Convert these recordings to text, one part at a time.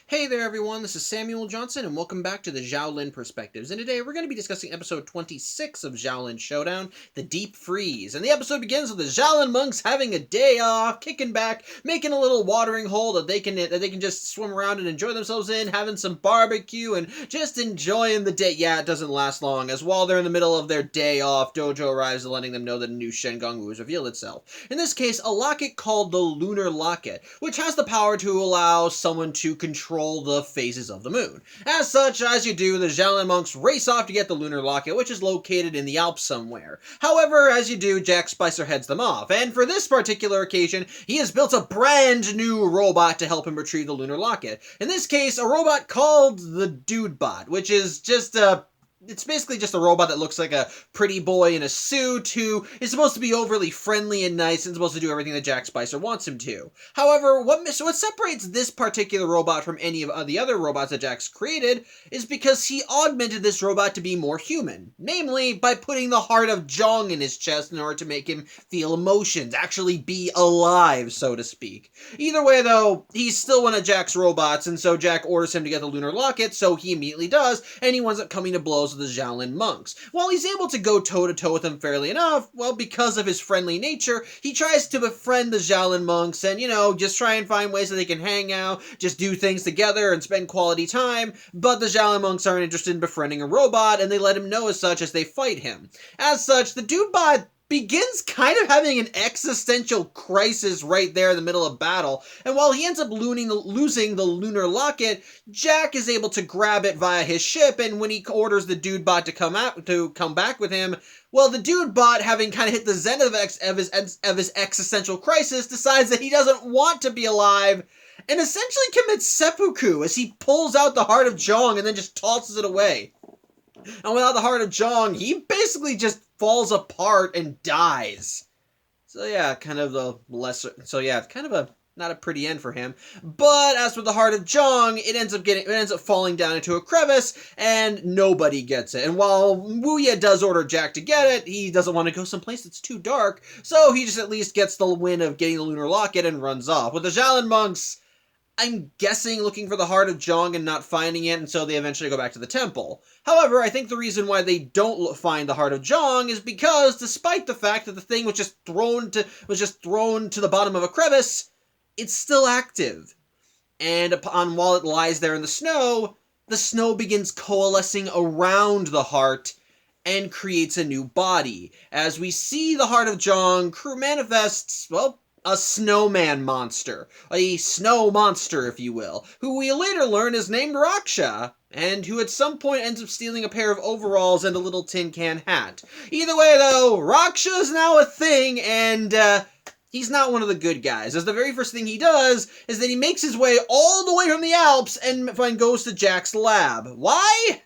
Hey there everyone, this is Samuel Johnson and welcome back to the Xiaolin Perspectives. And today we're going to be discussing episode 26 of Xiaolin Showdown, The Deep Freeze. And the episode begins with the Xiaolin monks having a day off, kicking back, making a little watering hole that they can just swim around and enjoy themselves in, having some barbecue and just enjoying the day. Yeah, it doesn't last long, as while they're in the middle of their day off, Dojo arrives letting them know that a new Shengong Wu has revealed itself. In this case, a locket called the Lunar Locket, which has the power to allow someone to control the phases of the moon. As such, as you do, the Xiaolin monks race off to get the Lunar Locket, which is located in the Alps somewhere. However, as you do, Jack Spicer heads them off, and for this particular occasion, he has built a brand new robot to help him retrieve the Lunar Locket. In this case, a robot called the Dude Bot, which is just it's basically just a robot that looks like a pretty boy in a suit who is supposed to be overly friendly and nice and supposed to do everything that Jack Spicer wants him to. However, what separates this particular robot from any of the other robots that Jack's created is because he augmented this robot to be more human. Namely, by putting the heart of Zhong in his chest in order to make him feel emotions, actually be alive, so to speak. Either way, though, he's still one of Jack's robots, and so Jack orders him to get the Lunar Locket, so he immediately does, and he winds up coming to blows with the Xiaolin monks. While he's able to go toe-to-toe with them fairly enough, well, because of his friendly nature, he tries to befriend the Xiaolin monks and, just try and find ways that they can hang out, just do things together and spend quality time, but the Xiaolin monks aren't interested in befriending a robot, and they let him know as such as they fight him. As such, the Dude Bot begins kind of having an existential crisis right there in the middle of battle, and while he ends up losing the Lunar Locket, Jack is able to grab it via his ship, and when he orders the Dude Bot to come back with him, well, the Dude Bot, having kind of hit the zenith of his existential crisis, decides that he doesn't want to be alive, and essentially commits seppuku as he pulls out the heart of Zhong and then just tosses it away. And without the heart of Zhong, he basically just falls apart and dies. So yeah, kind of not a pretty end for him. But as for the heart of Zhong, it ends up falling down into a crevice, and nobody gets it. And while Wuya does order Jack to get it, he doesn't want to go someplace that's too dark, so he just at least gets the win of getting the Lunar Locket and runs off. With the Xiaolin monks, I'm guessing looking for the heart of Zhong and not finding it, and so they eventually go back to the temple. However, I think the reason why they don't find the heart of Zhong is because, despite the fact that the thing was just thrown to the bottom of a crevice, it's still active. And while it lies there in the snow begins coalescing around the heart and creates a new body. As we see the heart of Zhong manifests, well, a snowman monster. A snow monster, if you will, who we later learn is named Raksha, and who at some point ends up stealing a pair of overalls and a little tin can hat. Either way, though, Raksha is now a thing, and he's not one of the good guys, as the very first thing he does is that he makes his way all the way from the Alps and goes to Jack's lab. Why?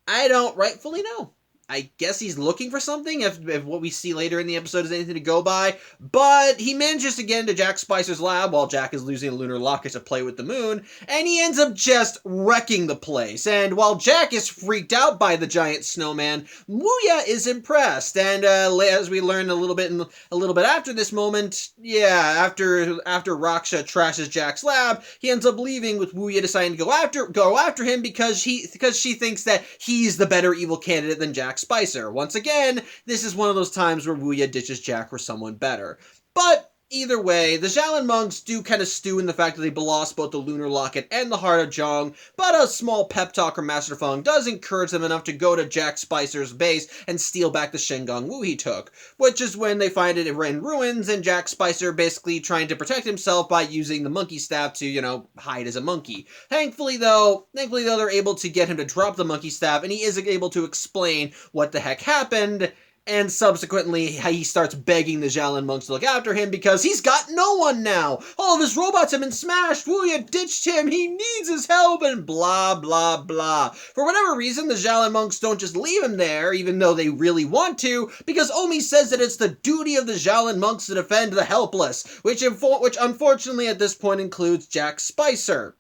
I don't rightfully know. I guess he's looking for something, if what we see later in the episode is anything to go by, but he manages to get into Jack Spicer's lab while Jack is losing a Lunar Locket to play with the moon, and he ends up just wrecking the place. And while Jack is freaked out by the giant snowman, Wuya is impressed, and as we learn a little bit after this moment, after Raksha trashes Jack's lab, he ends up leaving, with Wuya deciding to go after him because she thinks that he's the better evil candidate than Jack Spicer. Once again, this is one of those times where Wuya ditches Jack for someone better. But either way, the Xiaolin monks do kind of stew in the fact that they lost both the Lunar Locket and the heart of Zhong, but a small pep talk from Master Feng does encourage them enough to go to Jack Spicer's base and steal back the Shengong Wu he took, which is when they find it in ruins, and Jack Spicer basically trying to protect himself by using the monkey staff to, hide as a monkey. Thankfully though, they're able to get him to drop the monkey staff, and he is able to explain what the heck happened. And subsequently, he starts begging the Xiaolin monks to look after him because he's got no one now. All of his robots have been smashed. Wuya ditched him. He needs his help and blah, blah, blah. For whatever reason, the Xiaolin monks don't just leave him there, even though they really want to, because Omi says that it's the duty of the Xiaolin monks to defend the helpless, which unfortunately at this point includes Jack Spicer.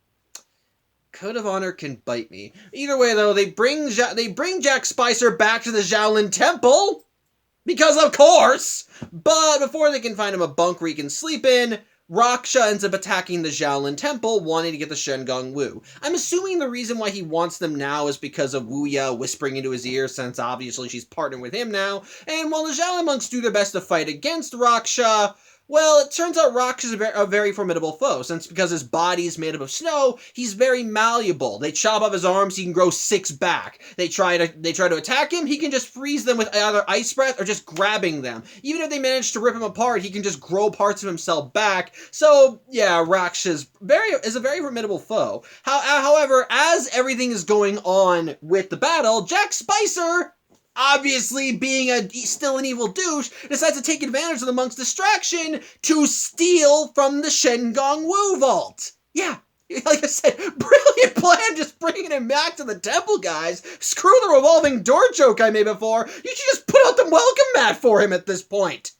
Code of honor can bite me. Either way, though, they bring Jack Spicer back to the Xiaolin Temple, because of course! But before they can find him a bunk where he can sleep in, Raksha ends up attacking the Xiaolin temple, wanting to get the Shengang Wu. I'm assuming the reason why he wants them now is because of Wuya whispering into his ear, since obviously she's partnering with him now. And while the Xiaolin monks do their best to fight against Raksha, well, it turns out Raksha is a very formidable foe, since because his body is made up of snow, he's very malleable. They chop off his arms, he can grow 6 back. They try to attack him, he can just freeze them with either ice breath or just grabbing them. Even if they manage to rip him apart, he can just grow parts of himself back. So, yeah, Raksha is a very formidable foe. However, as everything is going on with the battle, Jack Spicer, obviously being still an evil douche, decides to take advantage of the monk's distraction to steal from the Shengang Wu vault. Yeah, like I said, brilliant plan, just bringing him back to the temple, guys. Screw the revolving door joke I made before. You should just put out the welcome mat for him at this point.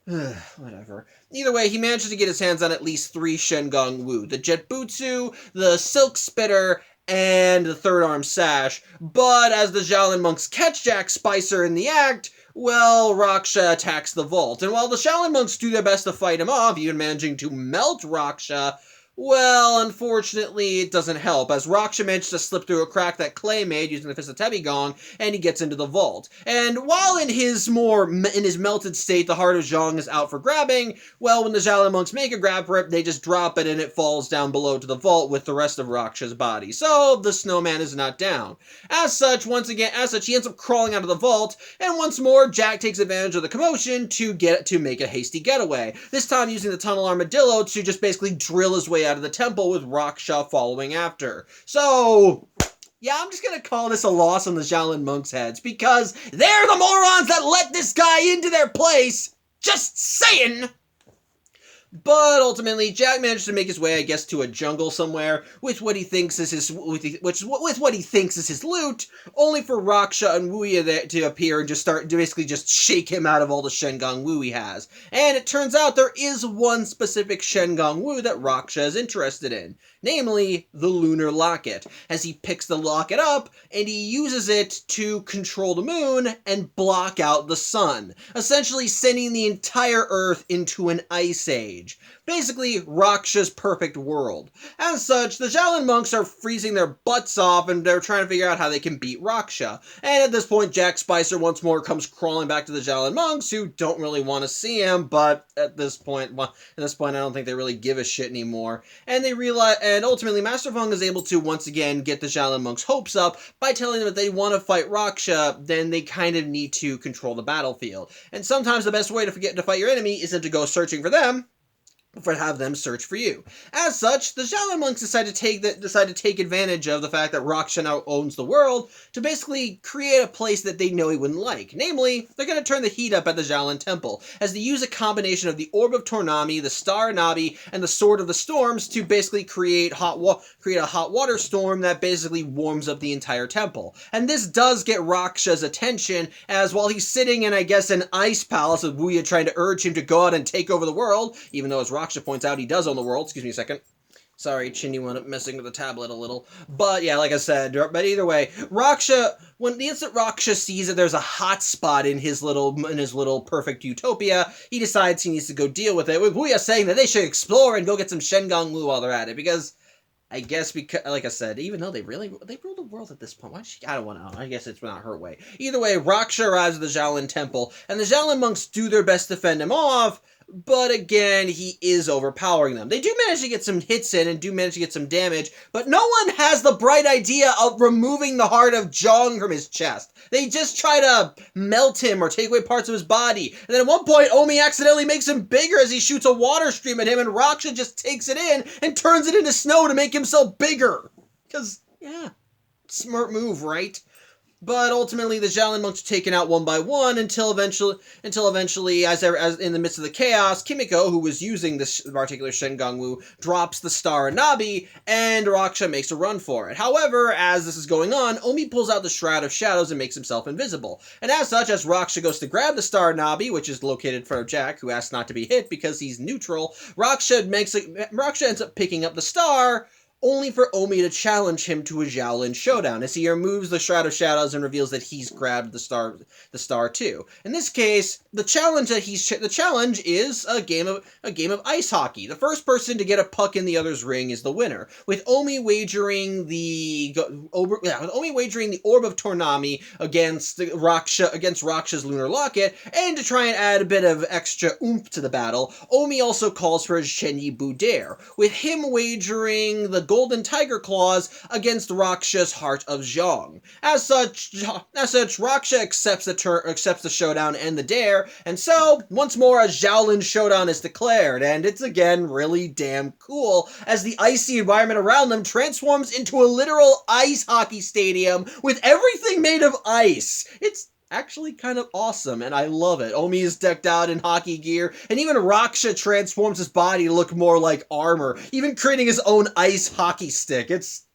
Whatever. Either way, he manages to get his hands on at least 3 Shengang Wu. The Jetbutsu, the Silk Spitter, and the Third Arm Sash. But as the Xiaolin monks catch Jack Spicer in the act, well, Raksha attacks the vault. And while the Xiaolin monks do their best to fight him off, even managing to melt Raksha, well, unfortunately, it doesn't help, as Raksha manages to slip through a crack that Clay made using the Fist of Tebigong, and he gets into the vault. And while in his melted state, the Heart of Zhang is out for grabbing, well, when the Xiaolin monks make a grab for it, they just drop it and it falls down below to the vault with the rest of Raksha's body. So, the Snowman is not down. As such, he ends up crawling out of the vault, and once more, Jack takes advantage of the commotion to make a hasty getaway. This time using the Tunnel Armadillo to just basically drill his way out of the temple, with Raksha following after. So, yeah, I'm just gonna call this a loss on the Xiaolin monks' heads, because they're the morons that let this guy into their place! Just saying! But ultimately, Jack managed to make his way, I guess, to a jungle somewhere with what he thinks is his loot, only for Raksha and Wuya to appear and just start to basically just shake him out of all the Shengang Wu he has. And it turns out there is one specific Shengang Wu that Raksha is interested in, namely the Lunar Locket, as he picks the locket up and he uses it to control the moon and block out the sun, essentially sending the entire Earth into an ice age. Basically, Raksha's perfect world. As such, the Xiaolin monks are freezing their butts off and they're trying to figure out how they can beat Raksha. And at this point, Jack Spicer once more comes crawling back to the Xiaolin monks, who don't really want to see him, but at this point, I don't think they really give a shit anymore. And ultimately, Master Feng is able to once again get the Xiaolin monks' hopes up by telling them if they want to fight Raksha, then they kind of need to control the battlefield. And sometimes the best way to fight your enemy isn't to go searching for them, for have them search for you. As such, the Xiaolin monks decide to take advantage of the fact that Raksha now owns the world to basically create a place that they know he wouldn't like. Namely, they're going to turn the heat up at the Xiaolin Temple, as they use a combination of the Orb of Tornami, the Star Nabi, and the Sword of the Storms to basically create a hot water storm that basically warms up the entire temple. And this does get Raksha's attention, as while he's sitting in, I guess, an ice palace with Wuya trying to urge him to go out and take over the world, even though as Raksha points out, he does own the world. Excuse me a second. Sorry, Chinny wound up messing with the tablet a little. But yeah, like I said, but either way, when the instant Raksha sees that there's a hot spot in his little perfect utopia, he decides he needs to go deal with it, with Wuya saying that they should explore and go get some Shengang Wu while they're at it, because I guess like I said, even though they rule the world at this point, I don't want to know. I guess it's not her way. Either way, Raksha arrives at the Xiaolin Temple, and the Xiaolin monks do their best to fend him off, but again, he is overpowering them. They do manage to get some hits in and do manage to get some damage, but no one has the bright idea of removing the Heart of Zhang from his chest. They just try to melt him or take away parts of his body. And then at one point, Omi accidentally makes him bigger as he shoots a water stream at him, and Raksha just takes it in and turns it into snow to make himself bigger. Because, yeah, smart move, right? But ultimately, the Xiaolin monks are taken out one by one until eventually, as in the midst of the chaos, Kimiko, who was using this particular Shengang Wu, drops the Star Nabi, and Raksha makes a run for it. However, as this is going on, Omi pulls out the Shroud of Shadows and makes himself invisible. And as such, as Raksha goes to grab the Star Nabi, which is located in front of Jack, who asks not to be hit because he's neutral, Raksha ends up picking up the star, only for Omi to challenge him to a Xiaolin showdown as he removes the Shroud of Shadows and reveals that he's grabbed the star too. In this case, the challenge is a game of ice hockey. The first person to get a puck in the other's ring is the winner, with Omi wagering the orb of Tornami against Raksha's lunar locket, and to try and add a bit of extra oomph to the battle, Omi also calls for his Shenyi Budair, with him wagering the Golden Tiger Claws against Raksha's Heart of Zhong. As such, Raksha accepts the showdown and the dare, and so, once more, a Xiaolin showdown is declared, and it's again really damn cool, as the icy environment around them transforms into a literal ice hockey stadium with everything made of ice. It's actually kind of awesome, and I love it. Omi is decked out in hockey gear, and even Raksha transforms his body to look more like armor, even creating his own ice hockey stick. It's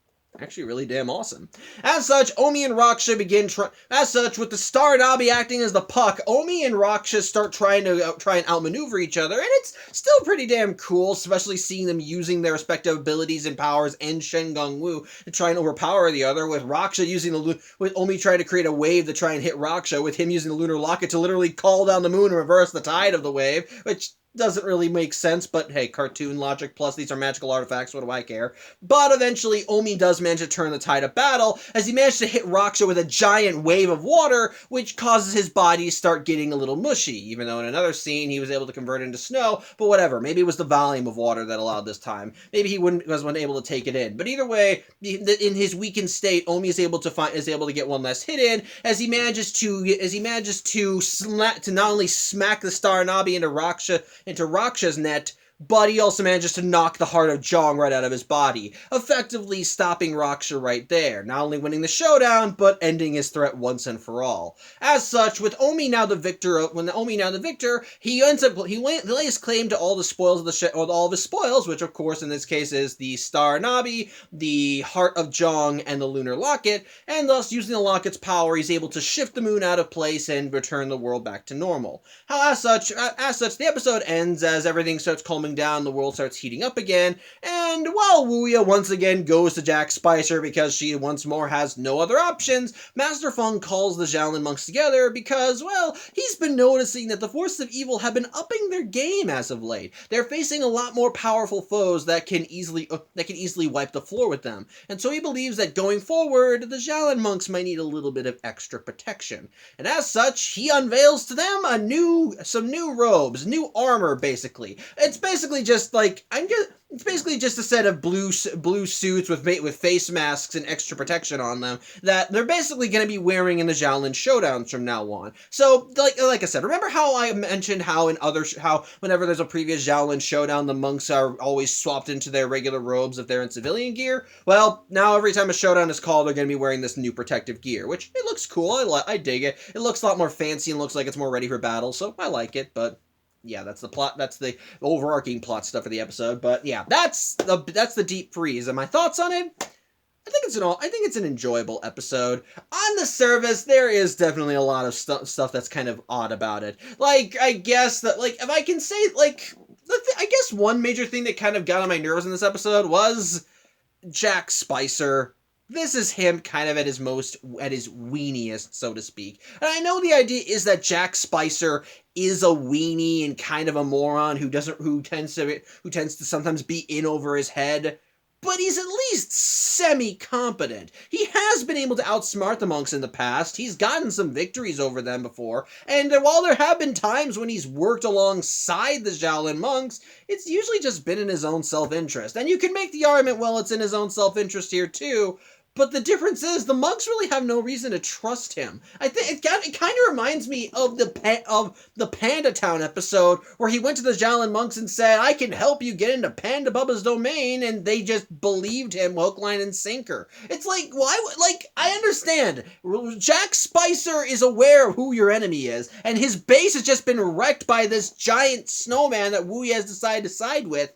actually really damn awesome. As such, Omi and Raksha with the Star Nabi acting as the puck, Omi and Raksha start trying and outmaneuver each other, and it's still pretty damn cool, especially seeing them using their respective abilities and powers and Shen Gong Wu to try and overpower the other, with Omi trying to create a wave to try and hit Raksha, with him using the lunar locket to literally call down the moon and reverse the tide of the wave, which doesn't really make sense, but hey, cartoon logic, plus these are magical artifacts, what do I care? But eventually, Omi does manage to turn the tide of battle, as he managed to hit Raksha with a giant wave of water, which causes his body to start getting a little mushy, even though in another scene, he was able to convert it into snow, but whatever, maybe it was the volume of water that allowed this time. Maybe he wasn't able to take it in. But either way, in his weakened state, Omi is able to get one less hit in, as he manages to not only smack the Star Nabi into Raksha's net, but he also manages to knock the Heart of Zhong right out of his body, effectively stopping Raksha right there, not only winning the showdown, but ending his threat once and for all. As such, with Omi now the victor, he lays claim to all the spoils all of his spoils, which of course in this case is the Star Nabi, the Heart of Zhong, and the Lunar Locket, and thus using the locket's power, he's able to shift the moon out of place and return the world back to normal. As such, the episode ends as everything starts calming down, the world starts heating up again, and while Wuya once again goes to Jack Spicer because she once more has no other options, Master Feng calls the Xiaolin monks together because, well, he's been noticing that the forces of evil have been upping their game as of late. They're facing a lot more powerful foes that can easily wipe the floor with them, and so he believes that going forward, the Xiaolin monks might need a little bit of extra protection. And as such, he unveils to them some new robes, new armor, basically. It's basically just a set of blue suits with face masks and extra protection on them that they're basically going to be wearing in the Xiaolin showdowns from now on. So, like I said, remember how I mentioned how whenever there's a previous Xiaolin showdown, the monks are always swapped into their regular robes if they're in civilian gear? Well, now every time a showdown is called, they're going to be wearing this new protective gear, which it looks cool. I dig it. It looks a lot more fancy and looks like it's more ready for battle, so I like it, but yeah, that's the plot. That's the overarching plot stuff of the episode. But yeah, that's the deep freeze. And my thoughts on it? I think it's an enjoyable episode. On the surface, there is definitely a lot of stuff that's kind of odd about it. I guess if I can say, I guess one major thing that kind of got on my nerves in this episode was Jack Spicer. This is him kind of at his weeniest, so to speak. And I know the idea is that Jack Spicer is a weenie and kind of a moron who tends to sometimes be in over his head, but he's at least semi-competent. He has been able to outsmart the monks in the past. He's gotten some victories over them before, and while there have been times when he's worked alongside the Xiaolin monks, it's usually just been in his own self-interest. And you can make the argument, well, it's in his own self-interest here too, but the difference is the monks really have no reason to trust him. I think it kind of reminds me of the Panda Town episode where he went to the Xiaolin monks and said, "I can help you get into Panda Bubba's domain," and they just believed him hook, line, and sinker. It's I understand. Jack Spicer is aware of who your enemy is, and his base has just been wrecked by this giant snowman that Wu has decided to side with.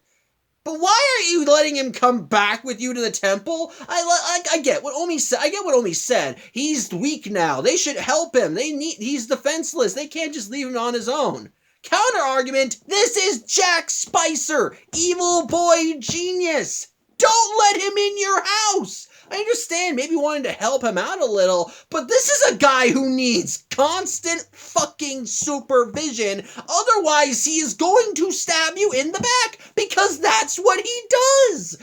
But why are you letting him come back with you to the temple? I get what Omi said. I get what Omi said. He's weak now. They should help him. He's defenseless. They can't just leave him on his own. Counter argument, this is Jack Spicer, evil boy genius. don't let him in your house. I understand maybe wanting to help him out a little, but this is a guy who needs constant fucking supervision. Otherwise, he is going to stab you in the back because that's what he does.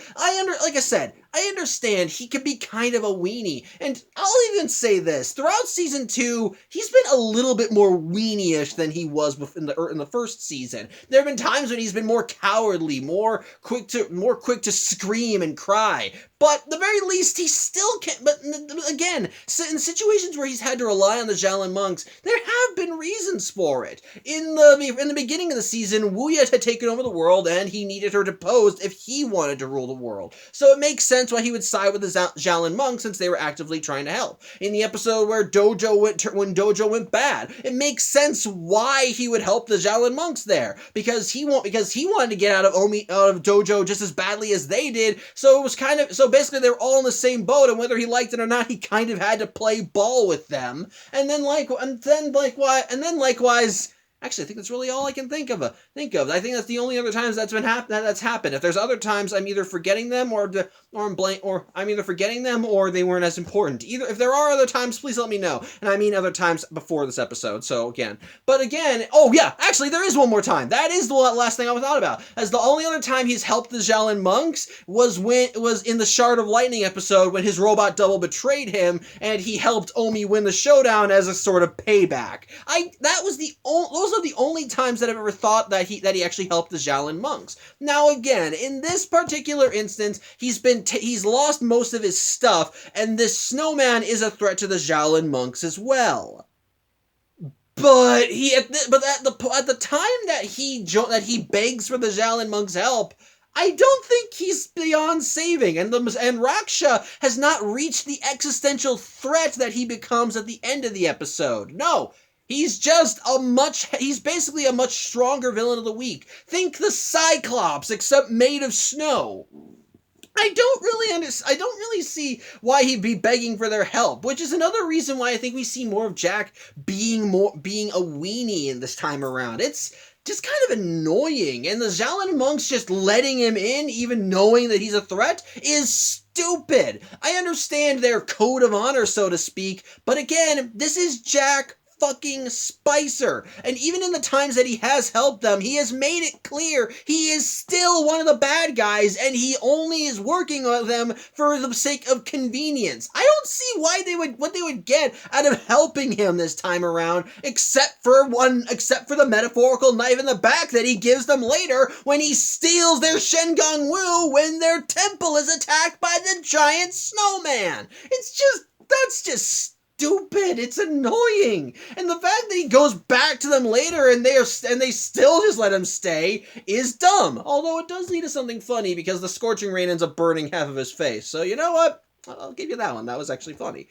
Like I said, I understand he can be kind of a weenie, and I'll even say this, throughout season 2, he's been a little bit more weenie-ish than he was in the first season. There have been times when he's been more cowardly, more quick to scream and cry, but at the very least, he still can. But again, in situations where he's had to rely on the Xiaolin monks, there have been reasons for it. In the beginning of the season, Wu Ye had taken over the world, and he needed her deposed if he wanted to rule the world. So it makes sense why he would side with the Xiaolin monks, since they were actively trying to help. In the episode where when Dojo went bad, it makes sense why he would help the Xiaolin monks there, because he wanted to get out of Dojo just as badly as they did. So it was so basically they were all in the same boat, and whether he liked it or not, he kind of had to play ball with them. And then likewise. Actually, I think that's really all I can think of. I think that's the only other times that's happened. If there's other times, I'm either forgetting them or I'm either forgetting them or they weren't as important. If there are other times, please let me know. And I mean other times before this episode. So again, oh yeah, actually there is one more time. That is the last thing I thought about. As the only other time he's helped the Xiaolin monks was in the Shard of Lightning episode when his robot double betrayed him and he helped Omi win the showdown as a sort of payback. Those are the only times that I've ever thought that he actually helped the Xiaolin monks. Now again, in this particular instance, he's lost most of his stuff, and this snowman is a threat to the Xiaolin monks as well. But at the time that he begs for the Xiaolin monks' help, I don't think he's beyond saving, and Raksha has not reached the existential threat that he becomes at the end of the episode. No. He's basically a much stronger villain of the week. Think the Cyclops, except made of snow. I don't really see why he'd be begging for their help, which is another reason why I think we see more of Jack being a weenie in this time around. It's just kind of annoying, and the Xiaolin monks just letting him in, even knowing that he's a threat, is stupid. I understand their code of honor, so to speak, but again, this is Jack fucking Spicer, and even in the times that he has helped them, he has made it clear he is still one of the bad guys, and he only is working with them for the sake of convenience. I don't see what they would get out of helping him this time around, except for the metaphorical knife in the back that he gives them later when he steals their Shengang Wu when their temple is attacked by the giant snowman. That's just stupid. It's annoying. And the fact that he goes back to them later and they still just let him stay is dumb. Although it does lead to something funny because the scorching rain ends up burning half of his face. So you know what? I'll give you that one. That was actually funny.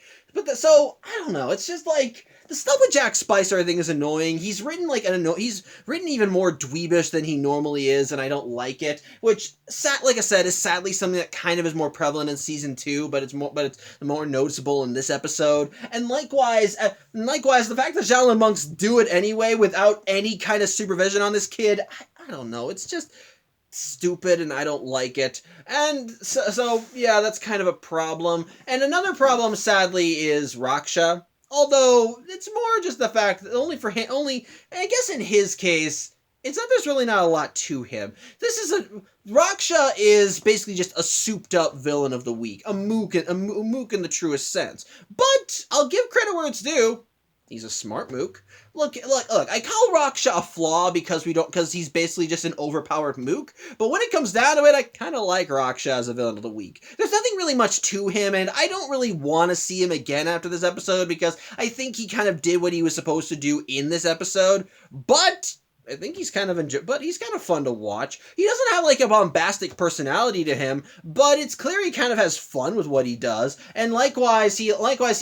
So I don't know. It's just like the stuff with Jack Spicer, I think, is annoying. He's written he's written even more dweebish than he normally is, and I don't like it. Which, like I said, is sadly something that kind of is more prevalent in season 2, but it's more noticeable in this episode. And likewise, the fact that Xiaolin monks do it anyway without any kind of supervision on this kid, I don't know. It's just stupid, and I don't like it. And so yeah, that's kind of a problem. And another problem, sadly, is Raksha. Although it's more just the fact that I guess in his case, it's that there's really not a lot to him. Raksha is basically just a souped up villain of the week, a mook in the truest sense. But I'll give credit where it's due. He's a smart mook. Look, I call Raksha a flaw because he's basically just an overpowered mook, but when it comes down to it, I kind of like Raksha as a villain of the week. There's nothing really much to him, and I don't really want to see him again after this episode because I think he kind of did what he was supposed to do in this episode, but I think he's kind of fun to watch. He doesn't have like a bombastic personality to him, but it's clear he kind of has fun with what he does. And likewise, he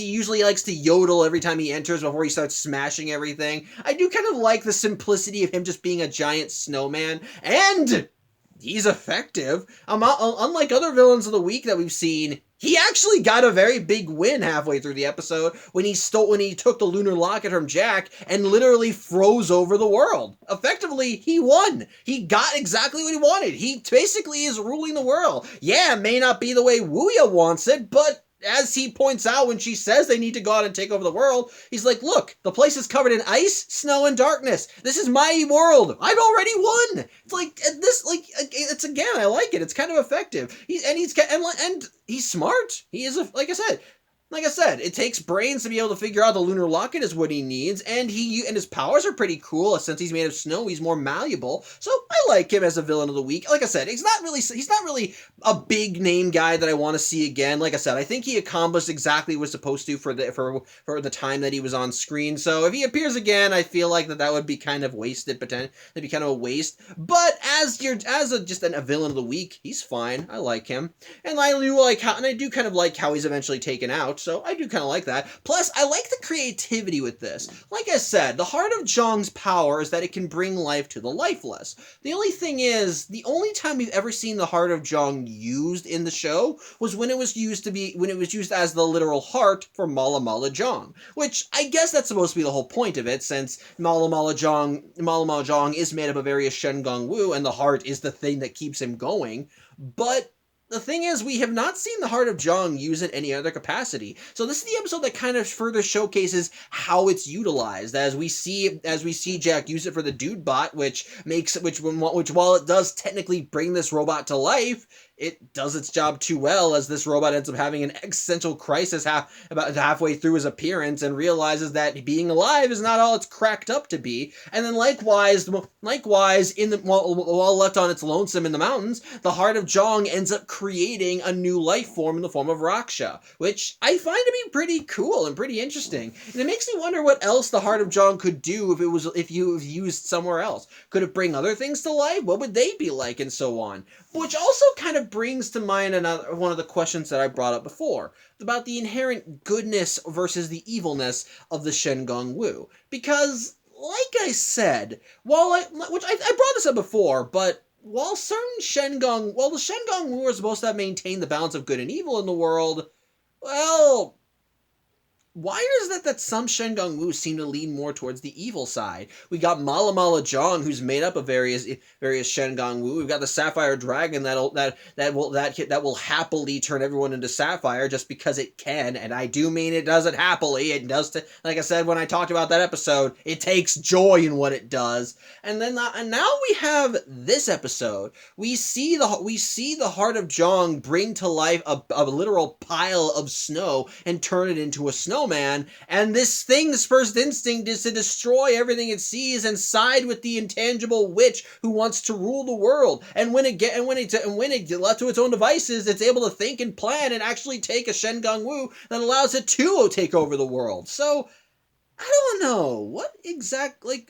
usually likes to yodel every time he enters before he starts smashing everything. I do kind of like the simplicity of him just being a giant snowman, and he's effective. Unlike other villains of the week that we've seen, he actually got a very big win halfway through the episode when he took the lunar locket from Jack and literally froze over the world. Effectively, he won. He got exactly what he wanted. He basically is ruling the world. Yeah, it may not be the way Wuya wants it, but as he points out when she says they need to go out and take over the world, he's like, look, the place is covered in ice, snow, and darkness. This is my world. I've already won. It's like, it's again, I like it. It's kind of effective. And he's smart. He is, like I said, it takes brains to be able to figure out the lunar locket is what he needs, and his powers are pretty cool. Since he's made of snow, he's more malleable. So I like him as a villain of the week. Like I said, he's not really a big name guy that I want to see again. Like I said, I think he accomplished exactly what he was supposed to for the time that he was on screen. So if he appears again, I feel like that would be kind of wasted. That'd be kind of a waste. But just a villain of the week, he's fine. I like him, and I do kind of like how he's eventually taken out. So I do kind of like that. Plus, I like the creativity with this. Like I said, the Heart of Zhong's power is that it can bring life to the lifeless. The only thing is, the only time we've ever seen the Heart of Zhong used in the show was when it was used as the literal heart for Mala Mala Zhong, which I guess that's supposed to be the whole point of it, since Mala Mala Zhong is made up of various Shen Gong Wu, and the heart is the thing that keeps him going. But the thing is, we have not seen the Heart of Zhong used in any other capacity. So this is the episode that kind of further showcases how it's utilized, as we see Jack use it for the Dude Bot, which while it does technically bring this robot to life, it does its job too well, as this robot ends up having an existential crisis about halfway through his appearance and realizes that being alive is not all it's cracked up to be. And then likewise, while left on its lonesome in the mountains, the Heart of Zhong ends up creating a new life form in the form of Raksha, which I find to be pretty cool and pretty interesting. And it makes me wonder what else the Heart of Zhong could do if you used somewhere else. Could it bring other things to life? What would they be like, and so on? Which also kind of brings to mind one of the questions that I brought up before, about the inherent goodness versus the evilness of the Shen Gong Wu. Because, like I said, I brought this up before, but while the Shen Gong Wu are supposed to have maintained the balance of good and evil in the world, well, why is that some Shen Gong Wu seem to lean more towards the evil side? We got Mala Mala Zhong, who's made up of various Shen Gong Wu. We've got the Sapphire Dragon that will happily turn everyone into Sapphire just because it can, and I do mean it does it happily. It does, like I said when I talked about that episode, it takes joy in what it does. And now we have this episode. We see the Heart of Zhong bring to life a literal pile of snow and turn it into a snowman. And this thing's first instinct is to destroy everything it sees and side with the intangible witch who wants to rule the world. And when it left to its own devices, it's able to think and plan and actually take a Shen Gong Wu that allows it to take over the world. So I don't know what exactly.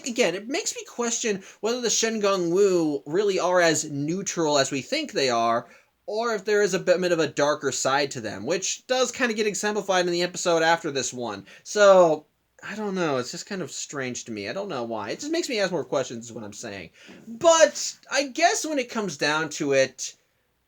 Again, it makes me question whether the Shen Gong Wu really are as neutral as we think they are, or if there is a bit of a darker side to them, which does kind of get exemplified in the episode after this one. So, I don't know, it's just kind of strange to me. I don't know why. It just makes me ask more questions is what I'm saying. But, I guess when it comes down to it,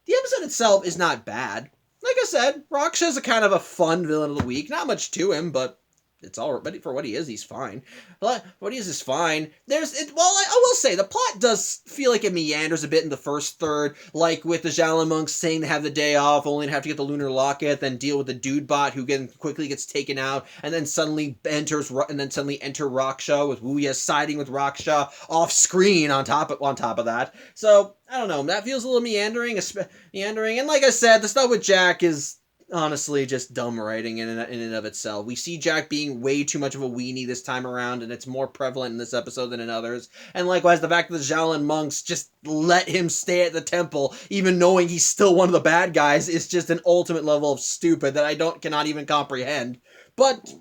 the episode itself is not bad. Like I said, Raksha's a kind of a fun villain of the week. Not much to him, but it's all right. For what he is, he's fine. But what he is fine. I will say, the plot does feel like it meanders a bit in the first third, like with the Xiaolin monks saying they have the day off, only to have to get the lunar locket, then deal with the Dude Bot who quickly gets taken out, and then suddenly enter Raksha, with Wuya siding with Raksha off screen on top of that. So, I don't know, that feels a little meandering, and like I said, the stuff with Jack is honestly just dumb writing in and of itself. We see Jack being way too much of a weenie this time around, and it's more prevalent in this episode than in others. And likewise, the fact that the Xiaolin monks just let him stay at the temple, even knowing he's still one of the bad guys, is just an ultimate level of stupid that I cannot even comprehend. But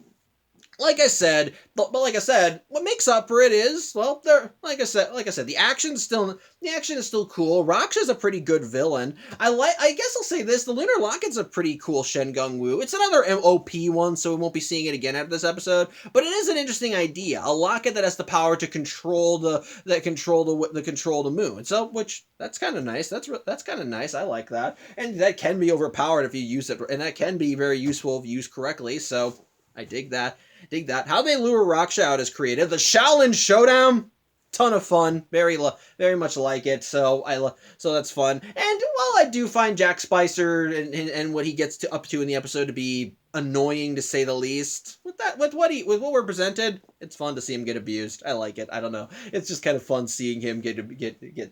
like I said, but like I said, what makes up for it is, well, there. Like I said, the action is still cool. Raksha's a pretty good villain. I guess I'll say this: the Lunar Locket's a pretty cool Shengung Wu. It's another OP one, so we won't be seeing it again after this episode. But it is an interesting idea: a locket that has the power to control control the moon. So, which that's kind of nice. That's kind of nice. I like that, and that can be overpowered if you use it, and that can be very useful if used correctly. So. I dig that. Dig that. How they lure Raksha out is creative. The Xiaolin Showdown, ton of fun. Very much like it. So that's fun. And while I do find Jack Spicer and what he gets up to in the episode to be annoying to say the least, with what we're presented, it's fun to see him get abused. I like it. I don't know. It's just kind of fun seeing him get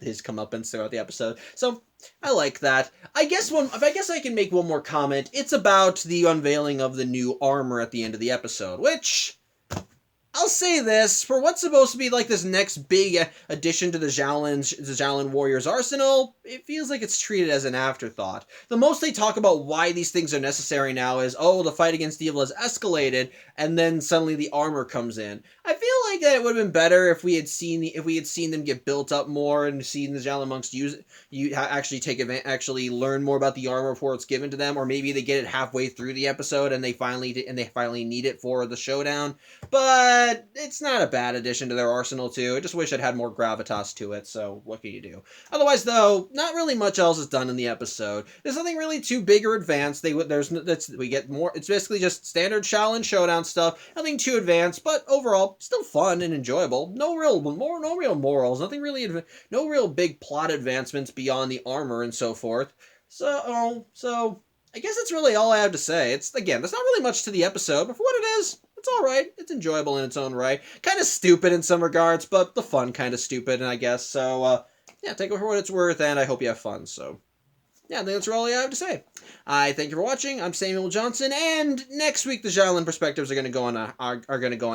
his comeuppance throughout the episode. So I like that. I guess I can make one more comment. It's about the unveiling of the new armor at the end of the episode, which I'll say this, for what's supposed to be like this next big addition to the Xiaolin Warriors arsenal, it feels like it's treated as an afterthought. The most they talk about why these things are necessary now is, oh, the fight against evil has escalated, and then suddenly the armor comes in. I feel like that it would have been better if we had seen them get built up more and seen the Xiaolin monks actually learn more about the armor before it's given to them, or maybe they get it halfway through the episode and they finally need it for the showdown. But it's not a bad addition to their arsenal, too. I just wish it had more gravitas to it, so what can you do? Otherwise, though, not really much else is done in the episode. There's nothing really too big or advanced. We get more. It's basically just standard Shaolin Showdown stuff. Nothing too advanced, but overall, still fun and enjoyable. No real morals. No real big plot advancements beyond the armor and so forth. So I guess that's really all I have to say. There's not really much to the episode, but for what it is, it's alright. It's enjoyable in its own right. Kind of stupid in some regards, but the fun kind of stupid, I guess. So, yeah, take it for what it's worth, and I hope you have fun. So, yeah, I think that's all I have to say. I thank you for watching. I'm Samuel Johnson, and next week the Xiaolin perspectives are going to go on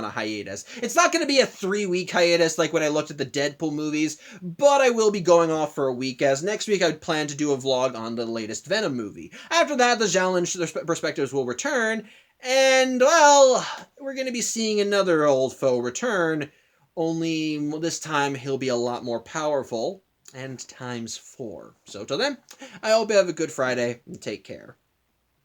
a hiatus. It's not going to be a 3-week hiatus like when I looked at the Deadpool movies, but I will be going off for a week, as next week I plan to do a vlog on the latest Venom movie. After that, the Xiaolin perspectives will return, and, well, we're going to be seeing another old foe return, only this time he'll be a lot more powerful, and times 4. So till then, I hope you have a good Friday, and take care.